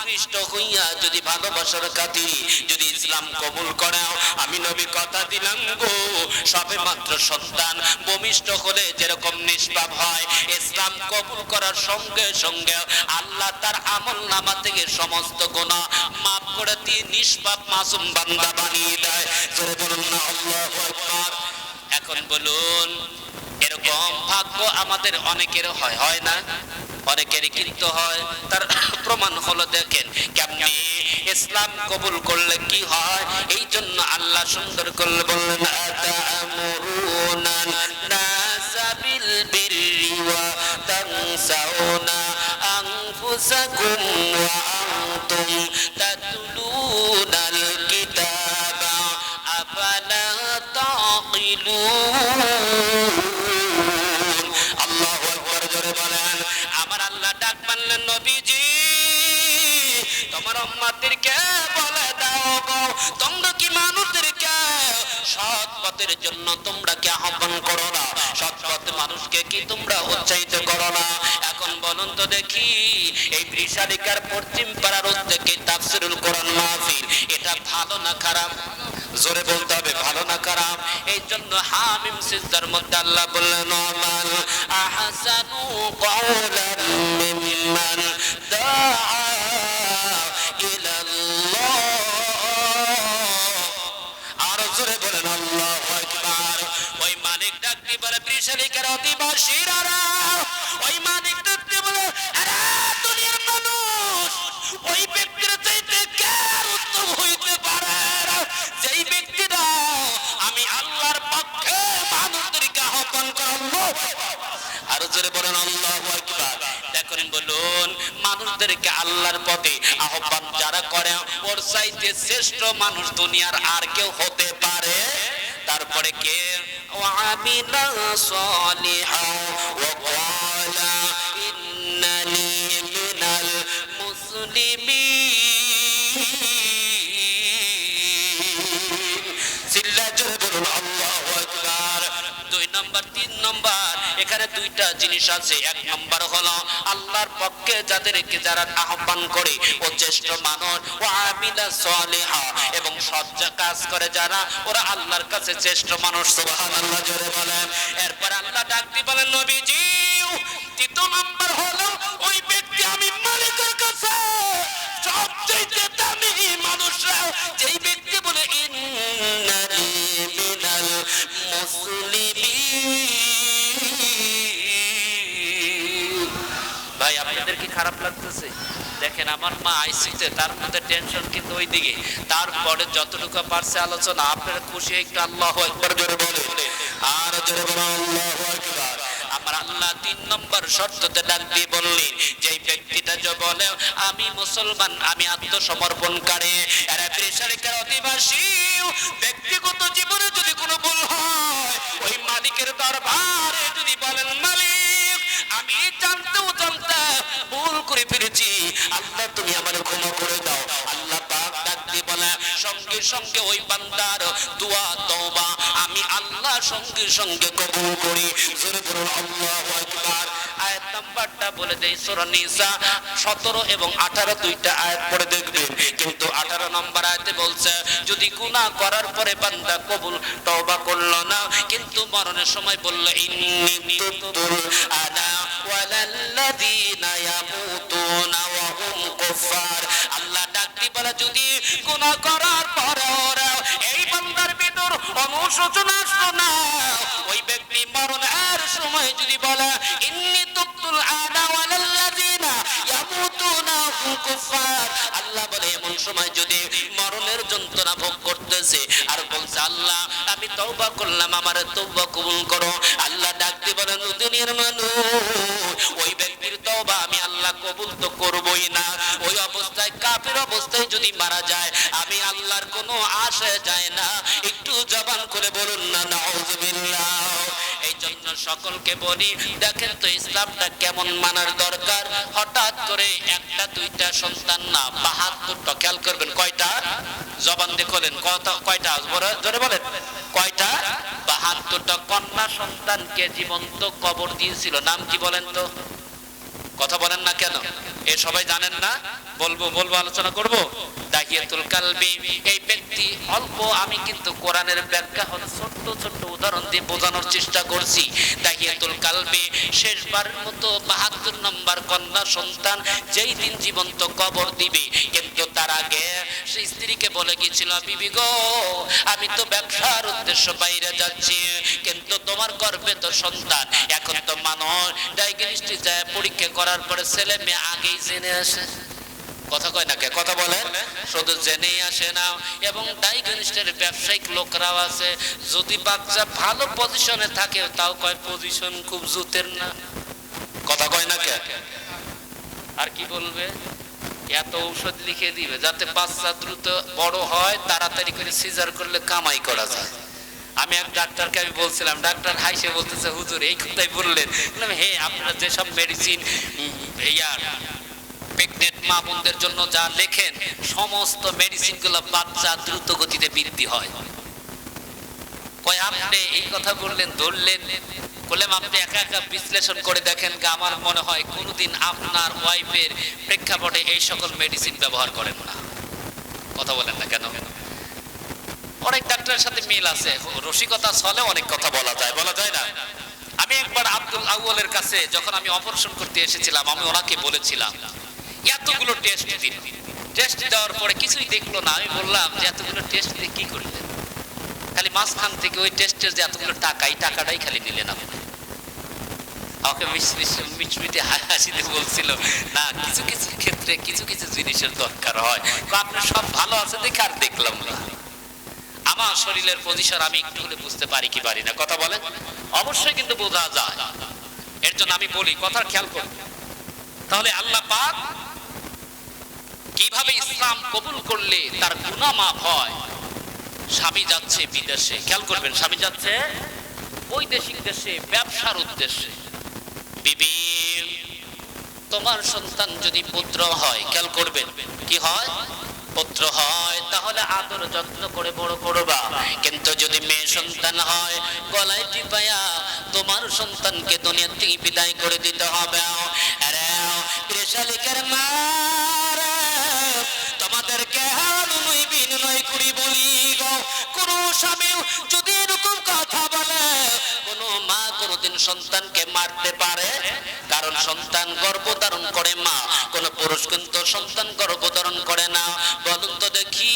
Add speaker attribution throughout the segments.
Speaker 1: আকৃষ্ট হইয়া যদি ভালোবাসার খাতিরে যদি ইসলাম কবুল করো, আমি নবী কথা দিলাম গো, সবে মাত্র সন্তান ভূমিষ্ঠ হলে যেরকম নিষ্পাপ হয়, ইসলাম কবুল করার সঙ্গে সঙ্গে আল্লাহ তার আমলনামা থেকে সমস্ত গুনাহ মাফ করে দিয়ে নিষ্পাপ মাসুম বান্দা বানিয়ে দেয়। জোরে বলুন না আল্লাহু আকবার। এখন বলুন, এরকম ভাগ্য আমাদের অনেকের হয়, হয় না? অনেকেরই কিন্তু হয়। তার প্রমাণ হলো দেখেন কেমনি ইসলাম কবুল করলে কি হয়। এই জন্য আল্লাহ সুন্দর করে বললেন, আতামুরুনান নাসা বিল বিররি ওয়া তানসাউনা আনফুসাকুম ওয়া আনতুম তাতলুনাল কিতাবা আফালা তাকিলুন। আল্লাহু আকবার। জোরে বলেন। আমার আল্লাহ ডাক মানলেন, নবীজি তোমার উম্মতদেরকে বলে দাও গো, তোমরা কি মানুষদেরকে সৎ পথের জন্য তোমরা কি আহ্বান করো না? সৎ পথে মানুষকে কি তোমরা উৎসাহিত করো না? এখন বলুন তো দেখি, এই বৃষালিকার পশ্চিম পাড়ার উদ্যোগে তাফসিরুল কোরআন মাহফিল, এটা ভালো না খারাপ? জোরে বলতে হবে, ভালো না খারাপ? এই জন্য হামিম সিজদার মধ্যে আল্লাহ বললেন, মান আহসানু কওলান মিম্মান দাআ ইলাল্লাহ। আর জোরে বলেন আল্লাহু আকবার। ওই মালিক ডাক দিয়ে বলে, বৃষালিকার অধিবাসীরা, ওই মালিক ডাক দিয়ে বলে, আরে দুনিয়ার মানুষ, ওই ব্যক্তির চাইতে কে উত্তম হইতে পারে যেই ব্যক্তিরা আমি আল্লাহর পক্ষে মানুষদেরকে আহ্বান করব। আর জোরে বলেন আল্লাহু আকবার। দেখুন বলুন, মানুষদেরকে আল্লাহর পথে আহ্বান যারা করে, ওর চাইতে শ্রেষ্ঠ মানুষ দুনিয়ার আর কেউ হতে পারে? তারপরে কে? ওয়ামিলা সালিহা ওয়া ক্বালা ইন্নানি মিনাল মুসলিমিন। সিল্লা জোরে বলুন আল্লাহু আকবার। 2 নম্বর 3 নম্বর এখানে দুইটা জিনিস আছে। এক নম্বর হলো আল্লাহর পক্ষে যাদেরকে যারা আহ্বান করে ও শ্রেষ্ঠ মানুষ, ও আমিলা সালিহা এবং সৎ কাজ করে যারা, ওরা আল্লাহর কাছে শ্রেষ্ঠ মানুষ। সুবহানাল্লাহ জোরে বলেন। এরপর আল্লাহ ডাক দিয়ে বলেন, নবীজি তৃতীয় নম্বর হলো ওই ব্যক্তি আমি মালিকের কাছে সবচেয়ে দামি মানুষরা, যেই ব্যক্তি বলে ইন্নানি মিনাল মুসলিমিন। ভাই আপনাদের কি খারাপ লাগতেছে? দেখেন আমার মা আইসিতে, তার মধ্যে টেনশন কিন্তু ওইদিকে, তারপরে যতটুকু পারছে আলোচনা। আপনারা খুশি একটু আল্লাহু আকবার জোরে বলেন। আর জোরে বলেন আল্লাহু আকবার। আমার আল্লাহ 3 নম্বর শর্ততে ডাক দিয়ে বললেন, যে ব্যক্তিটা যে বলে আমি মুসলমান, আমি আত্মসমর্পণকারী, এরা বৃষালিকার অধিবাসী, ব্যক্তিগত জীবনে যদি কোনো ভুল হয়, ওই মালিকের দরবারে যদি বলেন, মালিক আমি জানতেও জানতে ভুল করে ফেলেছি, আল্লাহ তুমি আমার ক্ষমা করে দাও। আল্লাহ পাক ডাক দিয়ে বলে, সঙ্গে সঙ্গে ওই বান্দার দোয়া তওবা আমি আল্লাহ সঙ্গে সঙ্গে কবুল করি। জোরে বলুন আল্লাহু আকবার। আয়াত নাম্বারটা বলে দেই, সূরা নিসা 17 এবং 18 দুইটা আয়াত পড়ে দেখবেন। কিন্তু 18 নম্বর আয়াতে বলছে, যদি গুনাহ করার পরে বান্দা কবুল তওবা করলো না, কিন্তু মরণের সময় বলল, ইন্নী তুবতুল আনা ওয়ালাল্লাযীনা ইয়ামুতুনা ওয়া হুম কুফার। আল্লাহ ডাক দিয়ে বলে, যদি গুনাহ করার পরে এই বান্দার ভিতর অনুশোচনা আসলো না, ওই ব্যক্তি মরণের সময় যদি বলে ইন্নী তুবতুল আনা ওয়ালাল্লাযীনা ইয়ামুতুনা ওয়া হুম কুফার, আল্লাহ বলে এমন সময় যদি মরণের যন্ত্রণা ভোগ করতেছে আর বলছে, আল্লাহ আমি তওবা করলাম, আমার তওবা কবুল করো, আল্লাহ ডাক দিয়ে বলেন, দুনিয়ার মানুষ, ওই ব্যক্তির তওবা আমি আল্লাহ কবুল তো করবই না। ওই অবস্থায়, কাফের অবস্থায় যদি মারা যায়, আমি আল্লাহর কোনো আশা যায় না। একটু জবান করে বলুন না নাউযুবিল্লাহ। এই জন্য সকলকে বলি, দেখেন তো ইসলামটা কেমন মানার দরকার। হঠাৎ করে একটা দুইটা সন্তান না, 72টা। খেয়াল করবেন কয়টা? জবান দিয়ে বলেন কয়টা? জোরে বলেন কয়টা? 72টা কন্যা সন্তানকে জীবন্ত কবর দিয়েছিল। নাম কি বলেন তো? কথা বলেন না কেন? এ সবাই জানেন না? বলবো আলোচনা করব। দাহিয়াতুল কালবি, এই ব্যক্তি অল্প, আমি কিন্তু কোরআনের ব্যাখ্যা হলো ছোট্ট ছোট্ট উদাহরণ দিয়ে বোঝানোর চেষ্টা করছি। দাহিয়াতুল কালবি শেষবারের মতো 72 নম্বর কন্যা সন্তান যেই দিন জীবন্ত কবর দিবে, কিন্তু তার আগে সে স্ত্রীকে বলে গিয়েছিল, বিবি গো, আমি তো ব্যবসার উদ্দেশ্য বাইরে যাচ্ছি, কিন্তু তোমার গর্ভে তো সন্তান। এখন তো মানুষ ডায়াগনস্টিক যায় পরীক্ষা করার পরে ছেলে মেয়ে আগেই জেনে আসে। কথা কয় না কে? কথা বলেন। শুধু জেনেই আসে না, এবং ডায়াগনস্টের ব্যবসায়িক লোকরাও আছে, যদি বাচ্চা ভালো পজিশনে থাকে তাও কয় পজিশন খুব জুতের না। কথা কয় না কে? আর কি বলবে? এত ঔষধ লিখে দিবে যাতে বাচ্চা দ্রুত বড় হয়, তাড়াতাড়ি করে সিজার করলে কামাই করা যায়। আমি এক ডাক্তারকে আমি বলছিলাম, ডাক্তার হাইসে বলতেছে, হুজুর এই কথাই বললেন? হে, আপনারা যেসব মেডিসিন প্রেগনেন্ট মা বোনদের জন্য যা লেখেন, সমস্ত মেডিসিন গুলো বাচ্চা দ্রুত গতিতে বৃদ্ধি হয়। কয় আপনি এই কথা বললেন, ধরলেন? বললাম আপনি একা একা বিশ্লেষণ করে দেখেন, আমার মনে হয় কোনোদিন আপনার ওয়াইফের প্রেক্ষাপটে এই সকল মেডিসিন ব্যবহার করেন না। কথা বলেন না কেন? অনেক ডাক্তারের সাথে মিল আছে, রসিকতা ছলে অনেক কথা বলা যায় না? আমি একবার আব্দুল আউয়ালের কাছে যখন আমি অপারেশন করতে এসেছিলাম, আমি ওনাকে বলেছিলাম এতগুলো টেস্ট দিন। টেস্ট দেওয়ার পরে কিছুই দেখলো না। আমি বললাম যে এতগুলো টেস্ট দিয়ে কি করলেন? খালি মাঝখান থেকে ওই টেস্টের যে এতগুলো টাকা, এই টাকাটাই খালি নিলেন আপনি। আমাকে মিটমিটে হাসিতে বলছিল, না, কিছু কিছু ক্ষেত্রে কিছু কিছু জিনিসের দরকার হয়। আপনার সব ভালো আছে দেখে আর দেখলাম না। আমার শরীরের পজিশন আমি একটু হলে বুঝতে পারি কি পারি না? কথা বলেন। অবশ্যই কিন্তু বোঝা যায়। এর জন্য আমি বলি, কথার খেয়াল করুন। তাহলে আল্লাহ পাক কিভাবে ইসলাম কবুল করলে তার গুনাহ মাফ হয়। স্বামী যাচ্ছে বিদেশে, খেয়াল করবেন, স্বামী যাচ্ছে বৈদেশিক দেশে ব্যবসার উদ্দেশ্যে। বিবি, তোমার সন্তান যদি পুত্র হয়, খেয়াল করবেন, কি হয়? পুত্র হয়, তাহলে আদর যত্ন করে বড় করবা। কিন্তু যদি মেয়ে সন্তান হয়, গলায় টিপায়া তোমার সন্তানকে দুনিয়া থেকে বিদায় করে দিতে হবে। আরে প্রেশালিকের মা, তোমাদেরকে বিনয় করি বলি গো, কোন স্বামী যদি এরকম কথা বলে, কোন মা কোনদিন সন্তানকে মারতে পারে? কারণ সন্তান গর্ভধারণ করে মা, কোন পুরুষ কিন্তু সন্তান গর্ভধারণ করে না। বলুন তো দেখি,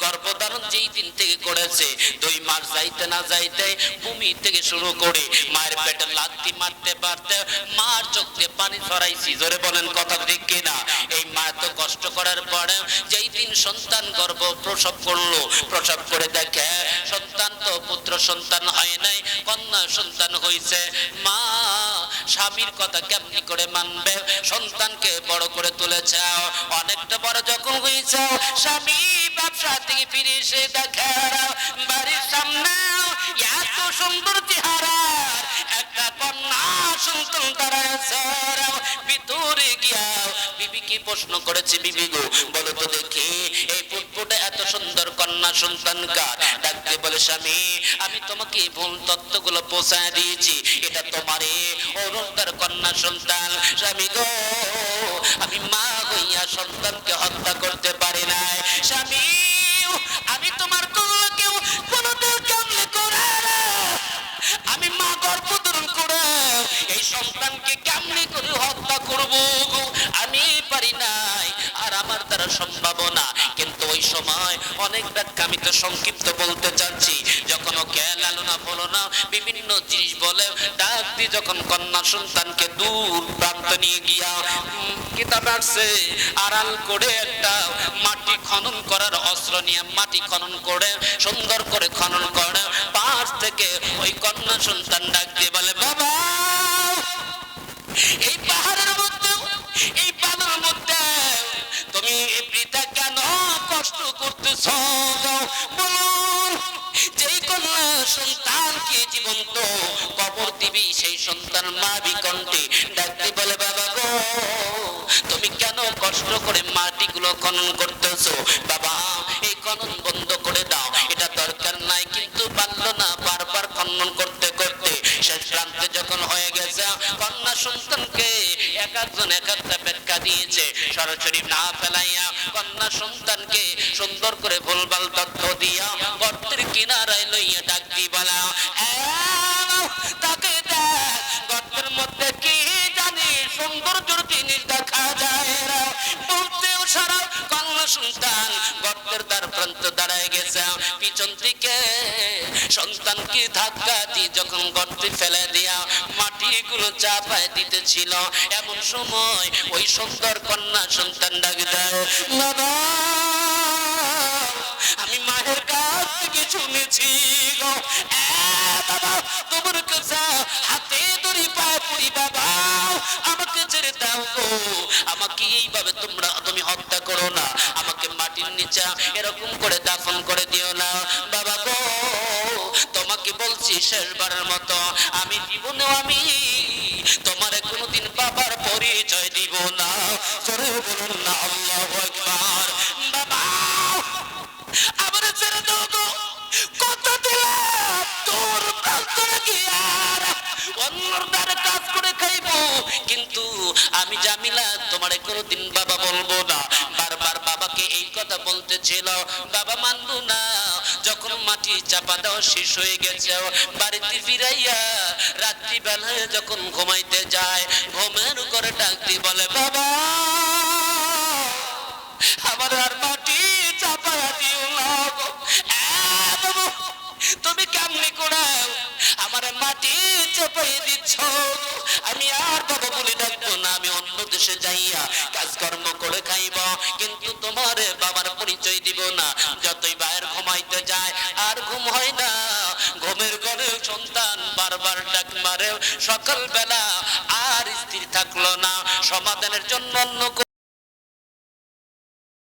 Speaker 1: গর্ভধারণ যেই দিন থেকে করেছে, 2 মাস যাইতে না যাইতে ভূমি থেকে শুরু করে মায়ের পেটে লাথি মারতে পারতে মার চোখ দিয়ে পানি ছড়াইছি। জোরে বলেন, কথা ঠিক কিনা? এই মা তো কষ্ট করার পরে যেই দিন সন্তান গর্ভ প্রসব করলো, প্রসব করে দেখে সন্তান তো পুত্র সন্তান হয় নাই, কন্যা সন্তান হয়েছে। মা স্বামীর কথা কেমনি করে মানবে? সন্তানকে বড় করে তুলেছে, অনেকটা বড় যখন হয়েছে, স্বামী ব্যবসা থেকে ফিরে এসে দেখে বাড়ির সামনে এত সুন্দর চেহারা একটা কন্যা সন্তান দাঁড়াচ্ছে। ভিতরে গিয়া বিবিকে প্রশ্ন করেছে, বিবি গো, বলো তো দেখি এই ফুটফুটে এত সুন্দর কন্যা সন্তান কার? ডাকতে বলে, স্বামী, আমি তোমাকে ভুল তত্ত্বগুলো পৌঁছায় দিয়েছি, এটা তোমারই অরুণদার কন্যা সন্তান। স্বামী গো, আমি মা হইয়া সন্তানকে হত্যা করতে পারি নাই। স্বামী, আমি তোমার কন্যাকেও কোনদিন কেমনে করে, আমি মা গর্ভধারণ করে এই সন্তানকে কেমনে করে হত্যা করবো, আমি পারি নাই, আর আমার দ্বারা সম্ভব না। কিন্তু ওই সময় অনেক ব্যাখ্যা, আমি তো সংক্ষিপ্ত বলতে চাচ্ছি, যখন ওকে লালনা বলো না বিভিন্ন জিনিস বলে ডাক দিয়ে যখন কন্যা সন্তানকে দূর প্রান্ত নিয়ে গিয়া কিতাব আসছে, আড়াল করে একটা মাটি খনন করার অস্ত্র নিয়ে মাটি খনন করে সুন্দর করে খনন করে পাশ থেকে ওই কন্যা সন্তান ডাক দিয়ে বলে, বাবা, এই পাহাড়ের মধ্যে, এই বালুর মধ্যে তুমি বৃথা কেন কষ্ট করতেছ? বলুন, যেই কন্যা সন্তানকে জীবন্ত কবর দিবি, সেই সন্তান মা বিকণ্ঠে ডাকতে বলে, বাবা গো, তুমি কেন কষ্ট করে মাটিগুলো খনন করতেছো? বাবা, এই খনন বন্ধ করে দাও, এটা দরকার নাই। কিন্তু পারলো না, বারবার খনন করতে করতে শেষ প্রান্তে যখন হয়ে গেছে, কন্যা সন্তানকে এক একজন এক একটা ব্যাখ্যা দিয়েছে, সরাসরি না ফেলাইয়া কন্যা সন্তানকে সুন্দর করে ভুলভাল তথ্য দিয়া গর্তের কিনারায় লইয়া ডাক দি বলা, তাকে দেখ গর্তের মধ্যে কি জানি সৌন্দর্যের জিনিস দেখা যায় না। বলতেও সারা কন্যা সন্তান গর্তের দ্বার প্রান্ত দাঁড়ায় গেছে, পিছন থেকে সন্তানকে ধাক্কা দিয়ে যখন গর্তে ফেলে দিয়া মাটিগুলো চাপায় দিতেছিল, এমন সময় ওই সুন্দর কন্যা সন্তান ডাক দেয়, বাবা আমি মায়ের কাছ থেকে শুনেছি গো, বাবা তোমার কাছে হাতে ধরি পায়ে পড়ি, বাবা আমাকে ছেড়ে দাও গো, আমাকে এইভাবে তুমি হত্যা করো না, আমাকে মাটির নিচে এরকম করে দাফন করে দিও না বাবা গো, তোমাকে বলছি শেষবারের মতো, আমি জীবনেও আমি তোমার কোনোদিন বাবার পরিচয় দিব না। জোরে বলুন না আল্লাহু আকবার। বাবা আমার ছেড়ে দাও গো, কত দিলাম তোর প্রান্তরে গিয়ার অন্যর দ্বারে কাজ করে খাইবো, কিন্তু আমি জামিলা তোমার কোনোদিন বাবা বলবো না। বারবার বাবাকে এই কথা বলতেছিল, বাবা মানলো না। যখন মাটি চাপা দেওয়া শেষ হয়ে গেছে, বাড়িতে ফিরাইয়া রাত্রি বেলায় যখন ঘুমাইতে যায়, ঘুমের করে ডাক দিয়ে বলে, বাবা আমার আর মাটি চাপা দিও না গো, বাবা তুমি কেমনি করে আমার মাটি চাপাই দিচ্ছ, আমি আর বাবা বলে ডাকবো না, আমি অন্য দেশে যাইয়া কাজকর্ম করে খাইব, কিন্তু তোমার বাবার পরিচয় দিব না। যতই বাইরে ঘুমাইতে যায় আর ঘুম হয় না, ঘুমের ঘরে সন্তান বারবার ডাক মারে, সকাল বেলা আর স্থির থাকলো না, সমাধানের জন্য অন্য